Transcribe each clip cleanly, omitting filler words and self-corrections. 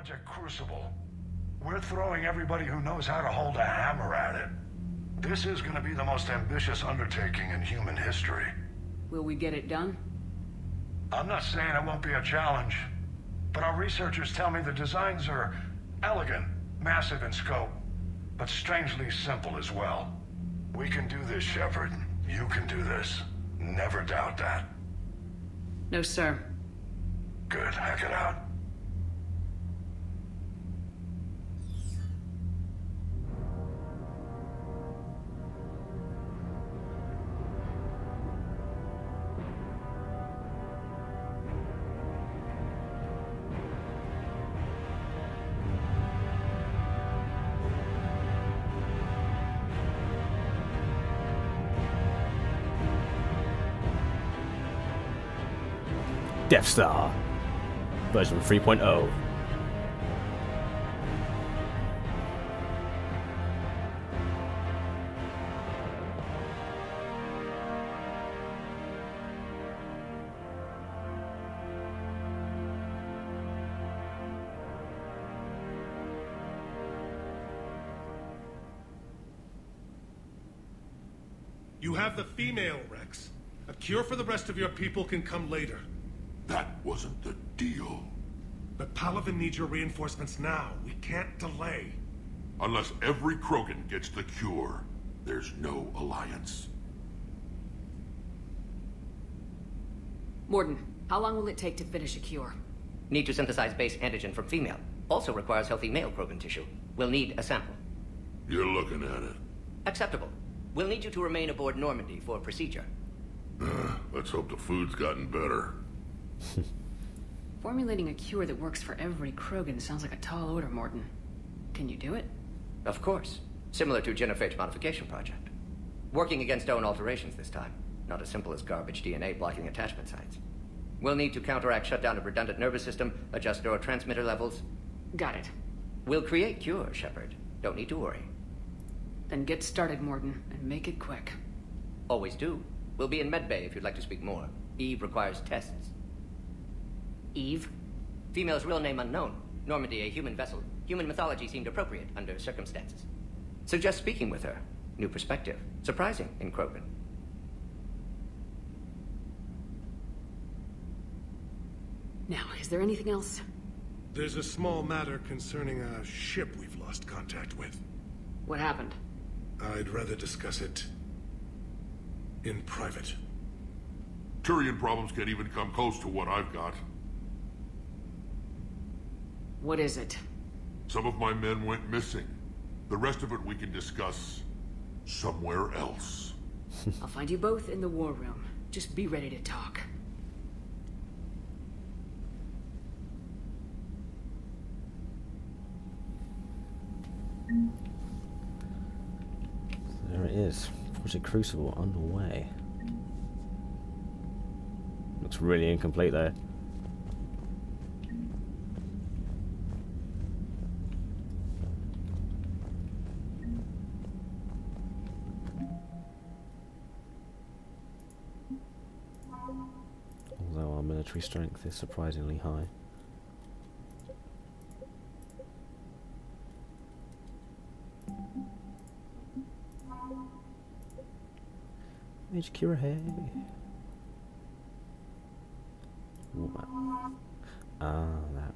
Project Crucible. We're throwing everybody who knows how to hold a hammer at it. This is gonna be the most ambitious undertaking in human history. Will we get it done? I'm not saying it won't be a challenge, but our researchers tell me the designs are elegant, massive in scope, but strangely simple as well. We can do this, Shepard. You can do this. Never doubt that. No, sir. Good, hack it out. Death Star version 3.0. You have the female, Rex. A cure for the rest of your people can come later. That wasn't the deal. But Palaven needs your reinforcements now. We can't delay. Unless every Krogan gets the cure, there's no alliance. Morden, how long will it take to finish a cure? Need to synthesize base antigen from female. Also requires healthy male Krogan tissue. We'll need a sample. You're looking at it. Acceptable. We'll need you to remain aboard Normandy for procedure. Let's hope the food's gotten better. Formulating a cure that works for every Krogan sounds like a tall order, Morden. Can you do it? Of course. Similar to Genophage modification project. Working against own alterations this time. Not as simple as garbage DNA blocking attachment sites. We'll need to counteract shutdown of redundant nervous system, adjust neurotransmitter levels. Got it. We'll create cure, Shepard. Don't need to worry. Then get started, Morden, and make it quick. Always do. We'll be in medbay if you'd like to speak more. Eve requires tests. Eve? Female's real name unknown. Normandy, a human vessel. Human mythology seemed appropriate under circumstances. Suggest speaking with her. New perspective. Surprising in Krogan. Now, is there anything else? There's a small matter concerning a ship we've lost contact with. What happened? I'd rather discuss it in private. Turian problems can't even come close to what I've got. What is it? Some of my men went missing. The rest of it we can discuss somewhere else. I'll find you both in the war room. Just be ready to talk. There it is. Project Crucible underway. Looks really incomplete though. Although our military strength is surprisingly high. Mage Cure, hey. Ah, that.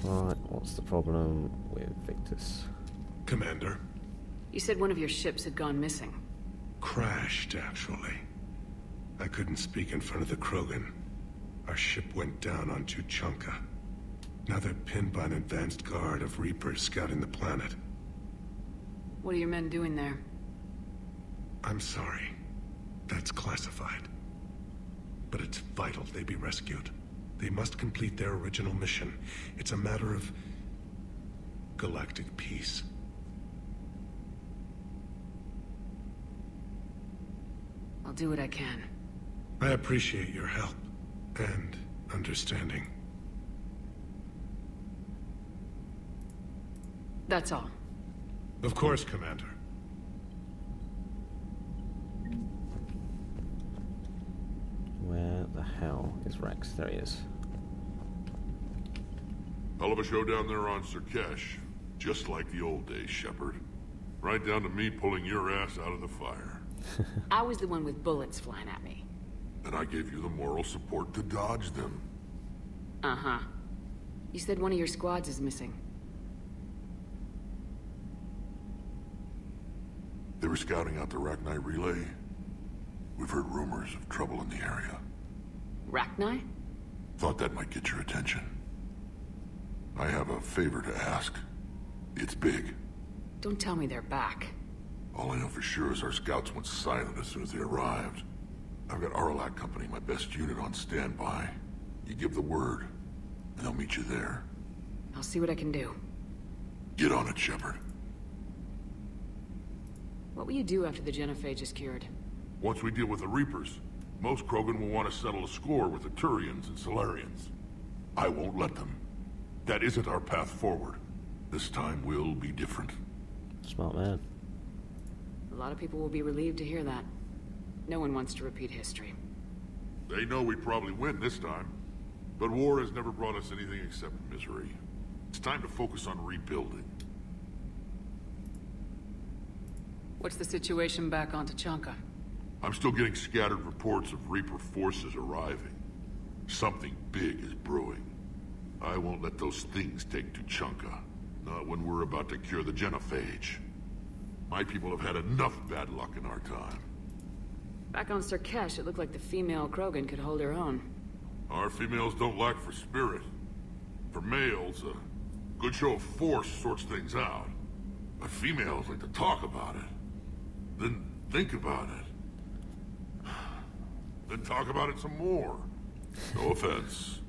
Right, what's the problem with Victus? Commander. You said one of your ships had gone missing. Crashed, actually. I couldn't speak in front of the Krogan. Our ship went down on Tuchanka. Now they're pinned by an advanced guard of Reapers scouting the planet. What are your men doing there? I'm sorry. That's classified. But it's vital they be rescued. They must complete their original mission. It's a matter of galactic peace. I'll do what I can. I appreciate your help and understanding. That's all. Of course, Commander. Where the hell is Rex? There he is. Hell of a show down there on Sirkesh. Just like the old days, Shepard. Right down to me pulling your ass out of the fire. I was the one with bullets flying at me. And I gave you the moral support to dodge them. Uh-huh. You said one of your squads is missing. They were scouting out the Rachni relay. We've heard rumors of trouble in the area. Rachni? Thought that might get your attention. I have a favor to ask. It's big. Don't tell me they're back. All I know for sure is our scouts went silent as soon as they arrived. I've got Aralac Company, my best unit, on standby. You give the word, and they'll meet you there. I'll see what I can do. Get on it, Shepard. What will you do after the genophage is cured? Once we deal with the Reapers, most Krogan will want to settle a score with the Turians and Solarians. I won't let them. That isn't our path forward. This time will be different. Smart man. A lot of people will be relieved to hear that. No one wants to repeat history. They know we probably win this time. But war has never brought us anything except misery. It's time to focus on rebuilding. What's the situation back on Tuchanka? I'm still getting scattered reports of Reaper forces arriving. Something big is brewing. I won't let those things take Tuchanka. Not when we're about to cure the genophage. My people have had enough bad luck in our time. Back on Sirkesh, it looked like the female Krogan could hold her own. Our females don't lack for spirit. For males, a good show of force sorts things out. But females like to talk about it. Then think about it. Then talk about it some more. No offense.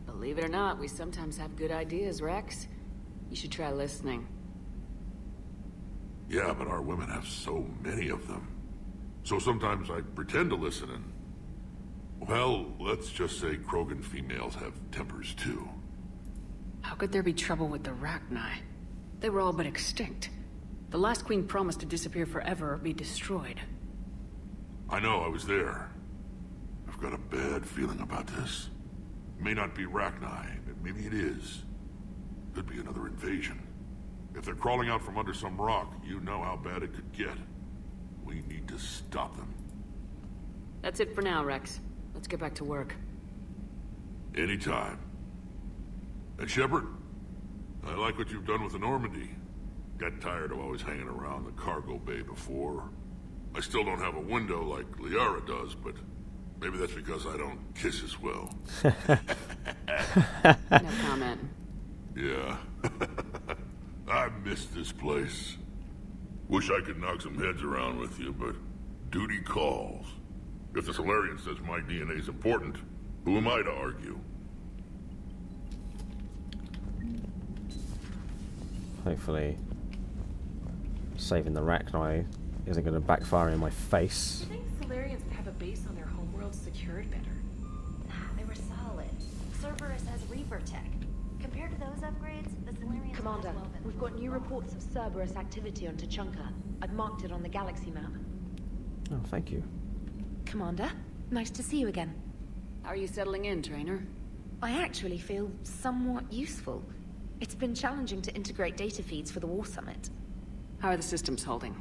Believe it or not, we sometimes have good ideas, Rex. You should try listening. Yeah, but our women have so many of them. So sometimes I pretend to listen and... Well, let's just say Krogan females have tempers too. How could there be trouble with the Rachni? They were all but extinct. The last queen promised to disappear forever or be destroyed. I know, I was there. I've got a bad feeling about this. It may not be Rachni, but maybe it is. Could be another invasion. If they're crawling out from under some rock, you know how bad it could get. We need to stop them. That's it for now, Rex. Let's get back to work. Anytime. And Shepard, I like what you've done with the Normandy. Got tired of always hanging around the cargo bay before. I still don't have a window like Liara does, but maybe that's because I don't kiss as well. No comment. Yeah. I miss this place. Wish I could knock some heads around with you, but duty calls. If the Solarian says my DNA's important, who am I to argue? Hopefully, saving the Rachni isn't going to backfire in my face. Do you think Solarians would have a base on their homeworld secured better? Nah, they were solid. Cerberus has Reaper tech. Compared to those upgrades, the Solarians... Commander, might as well been we've got new reports of Cerberus activity on Tuchanka. I've marked it on the galaxy map. Oh, thank you. Commander, nice to see you again. How are you settling in, Trainer? I actually feel somewhat useful. It's been challenging to integrate data feeds for the War Summit. How are the systems holding?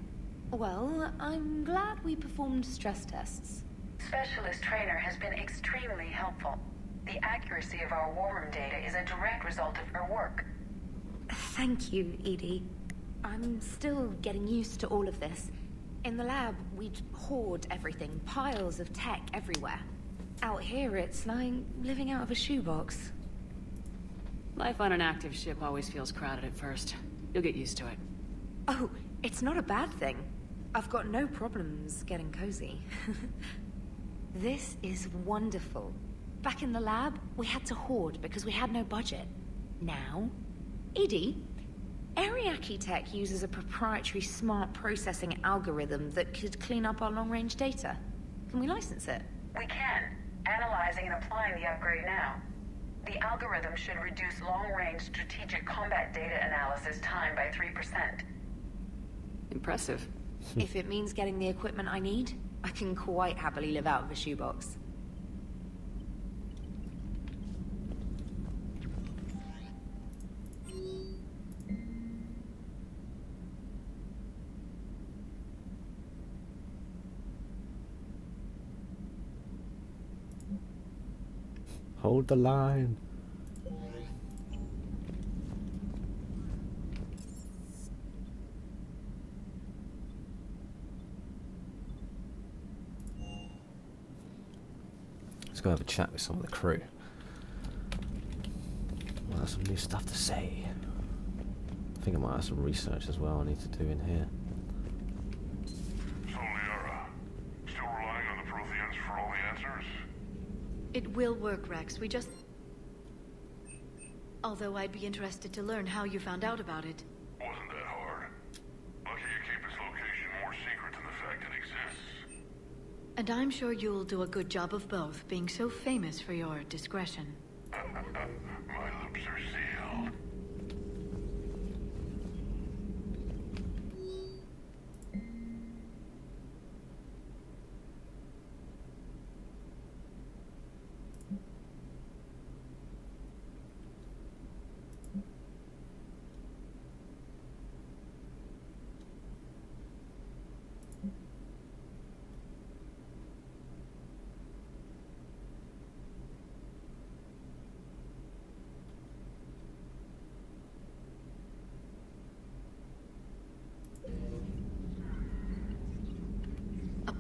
Well, I'm glad we performed stress tests. Specialist Trainer has been extremely helpful. The accuracy of our war room data is a direct result of her work. Thank you, Edie. I'm still getting used to all of this. In the lab, we'd hoard everything, piles of tech everywhere. Out here, it's like living out of a shoebox. Life on an active ship always feels crowded at first. You'll get used to it. Oh, it's not a bad thing. I've got no problems getting cozy. This is wonderful. Back in the lab, we had to hoard because we had no budget. Now, Edie, Ariake Tech uses a proprietary smart processing algorithm that could clean up our long-range data. Can we license it? We can. Analyzing and applying the upgrade now. The algorithm should reduce long-range strategic combat data analysis time by 3%. Impressive. If it means getting the equipment I need, I can quite happily live out of a shoebox. Hold the line. Let's go have a chat with some of the crew. Might have some new stuff to say. I think I might have some research as well I need to do in here. So, Liara, still relying on the Protheans for all the answers? It will work, Rex. We just... Although I'd be interested to learn how you found out about it. Wasn't that hard. Lucky you keep its location more secret than the fact it exists. And I'm sure you'll do a good job of both, being so famous for your discretion. My lips are sealed.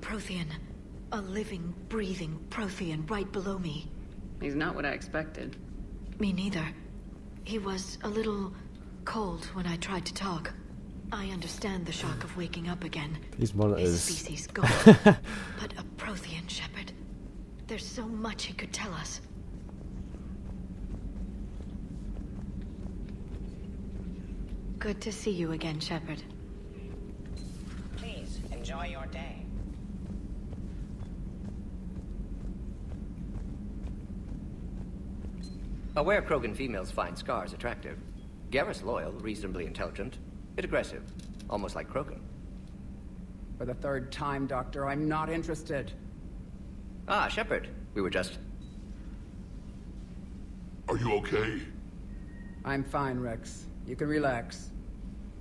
Prothean. A living, breathing Prothean right below me. He's not what I expected. Me neither. He was a little cold when I tried to talk. I understand the shock of waking up again. These monitors. His species gone. But a Prothean, Shepard. There's so much he could tell us. Good to see you again, Shepard. Please, enjoy your day. Aware Krogan females find scars attractive. Garrus loyal, reasonably intelligent, yet aggressive, almost like Krogan. For the third time, Doctor, I'm not interested. Ah, Shepard. We were just... Are you okay? I'm fine, Rex. You can relax.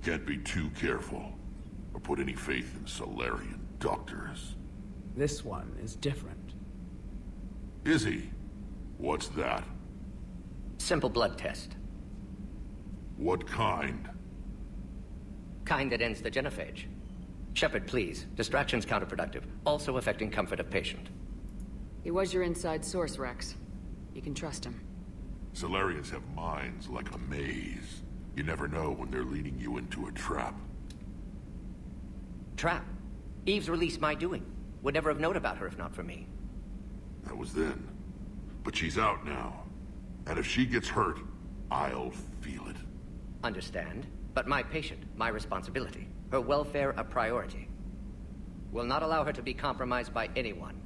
Can't be too careful, or put any faith in Solarian doctors. This one is different. Is he? What's that? Simple blood test. What kind? Kind that ends the genophage. Shepard, please. Distraction's counterproductive, also affecting comfort of patient. He was your inside source, Rex. You can trust him. Solarians have minds like a maze. You never know when they're leading you into a trap. Trap? Eve's release my doing. Would never have known about her if not for me. That was then. But she's out now. And if she gets hurt, I'll feel it. Understand. But my patient, my responsibility. Her welfare a priority. Will not allow her to be compromised by anyone.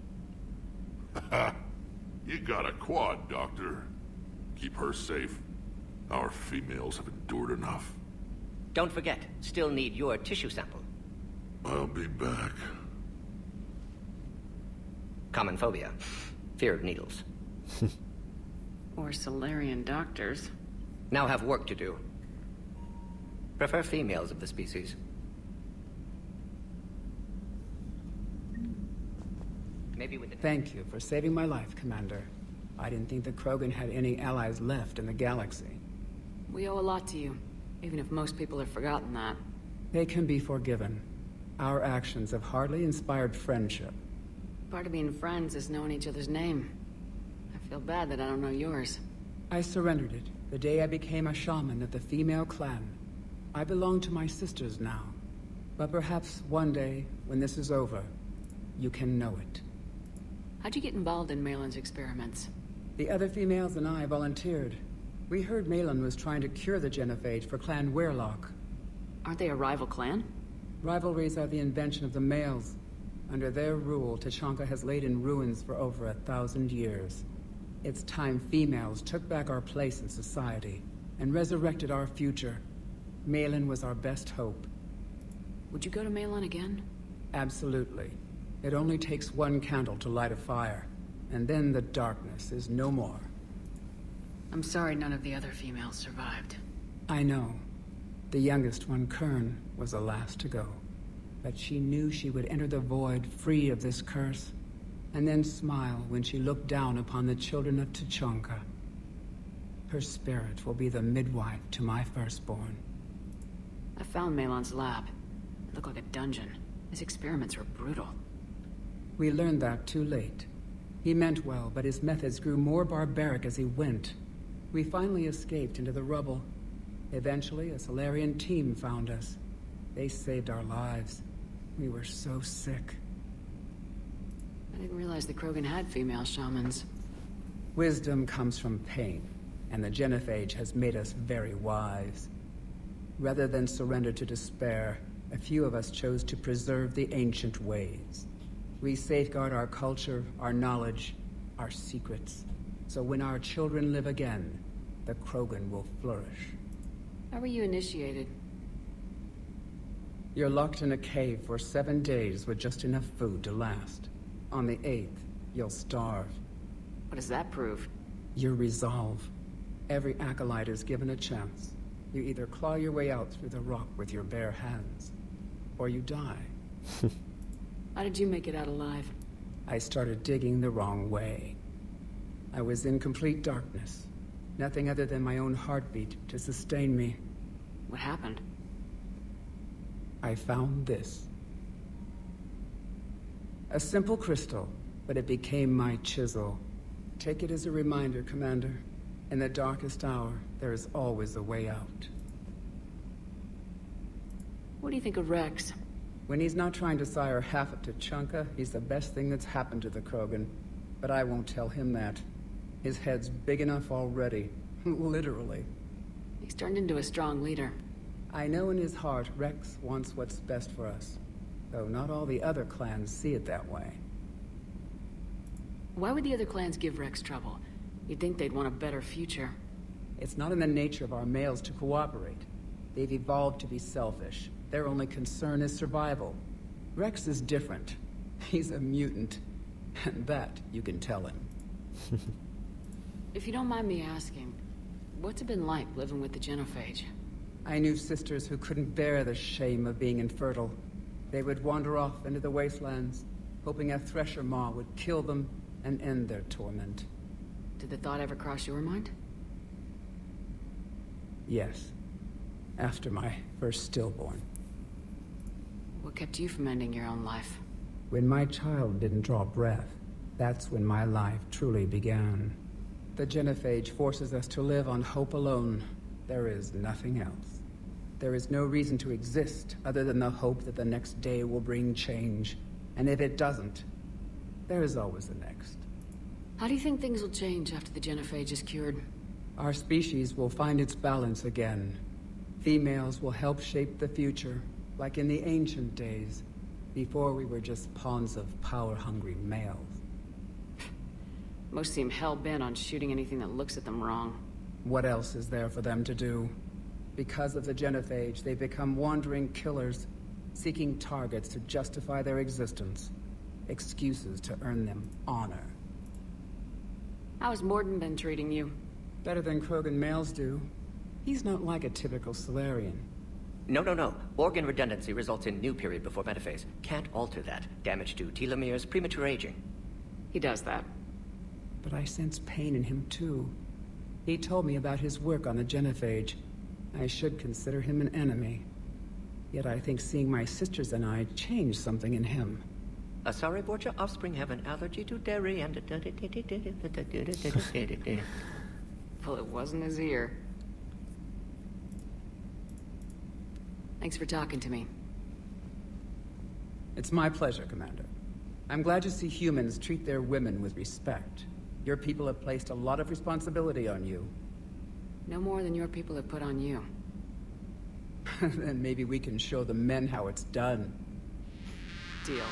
You got a quad, Doctor. Keep her safe. Our females have endured enough. Don't forget, still need your tissue sample. I'll be back. Common phobia. Fear of needles. Or Solarian doctors. Now have work to do. Prefer females of the species. Maybe with the... Thank you for saving my life, Commander. I didn't think the Krogan had any allies left in the galaxy. We owe a lot to you, even if most people have forgotten that. They can be forgiven. Our actions have hardly inspired friendship. Part of being friends is knowing each other's name. I feel bad that I don't know yours. I surrendered it the day I became a shaman of the female clan. I belong to my sisters now. But perhaps one day, when this is over, you can know it. How'd you get involved in Malin's experiments? The other females and I volunteered. We heard Malin was trying to cure the genophage for Clan Weirlock. Aren't they a rival clan? Rivalries are the invention of the males. Under their rule, Tuchanka has laid in ruins for over 1,000 years. It's time females took back our place in society and resurrected our future. Malin was our best hope. Would you go to Malin again? Absolutely. It only takes one candle to light a fire, and then the darkness is no more. I'm sorry none of the other females survived. I know. The youngest one, Kern, was the last to go. But she knew she would enter the void free of this curse. and then smile when she looked down upon the children of Tuchanka. Her spirit will be the midwife to my firstborn. I found Malon's lab. It looked like a dungeon. His experiments were brutal. We learned that too late. He meant well, but his methods grew more barbaric as he went. We finally escaped into the rubble. Eventually, a Solarian team found us. They saved our lives. We were so sick. I didn't realize the Krogan had female shamans. Wisdom comes from pain, and the genophage has made us very wise. Rather than surrender to despair, a few of us chose to preserve the ancient ways. We safeguard our culture, our knowledge, our secrets. So when our children live again, the Krogan will flourish. How were you initiated? You're locked in a cave for 7 days with just enough food to last. On the 8th, you'll starve. What does that prove? Your resolve. Every acolyte is given a chance. You either claw your way out through the rock with your bare hands, or you die. How did you make it out alive? I started digging the wrong way. I was in complete darkness. Nothing other than my own heartbeat to sustain me. What happened? I found this. A simple crystal, but it became my chisel. Take it as a reminder, Commander. In the darkest hour, there is always a way out. What do you think of Rex? When he's not trying to sire half of Tuchanka, he's the best thing that's happened to the Krogan. But I won't tell him that. His head's big enough already. Literally. He's turned into a strong leader. I know in his heart Rex wants what's best for us. Though not all the other clans see it that way. Why would the other clans give Rex trouble? You'd think they'd want a better future. It's not in the nature of our males to cooperate. They've evolved to be selfish. Their only concern is survival. Rex is different. He's a mutant. And that you can tell him. If you don't mind me asking, what's it been like living with the genophage? I knew sisters who couldn't bear the shame of being infertile. They would wander off into the wastelands, hoping a thresher maw would kill them and end their torment. Did the thought ever cross your mind? Yes. After my first stillborn. What kept you from ending your own life? When my child didn't draw breath, that's when my life truly began. The genophage forces us to live on hope alone. There is nothing else. There is no reason to exist other than the hope that the next day will bring change. And if it doesn't, there is always the next. How do you think things will change after the genophage is cured? Our species will find its balance again. Females will help shape the future, like in the ancient days, before we were just pawns of power-hungry males. Most seem hell-bent on shooting anything that looks at them wrong. What else is there for them to do? Because of the genophage, they've become wandering killers, seeking targets to justify their existence. Excuses to earn them honor. How has Morden been treating you? Better than Krogan males do. He's not like a typical Solarian. No. Organ redundancy results in new period before metaphase. Can't alter that. Damage to telomeres, premature aging. He does that. But I sense pain in him too. He told me about his work on the genophage. I should consider him an enemy. Yet I think seeing my sisters and I changed something in him. Sorry, Borgia, offspring have an allergy to dairy and... Well, it wasn't his ear. Thanks for talking to me. It's my pleasure, Commander. I'm glad to see humans treat their women with respect. Your people have placed a lot of responsibility on you. No more than your people have put on you. Then maybe we can show the men how it's done. Deal.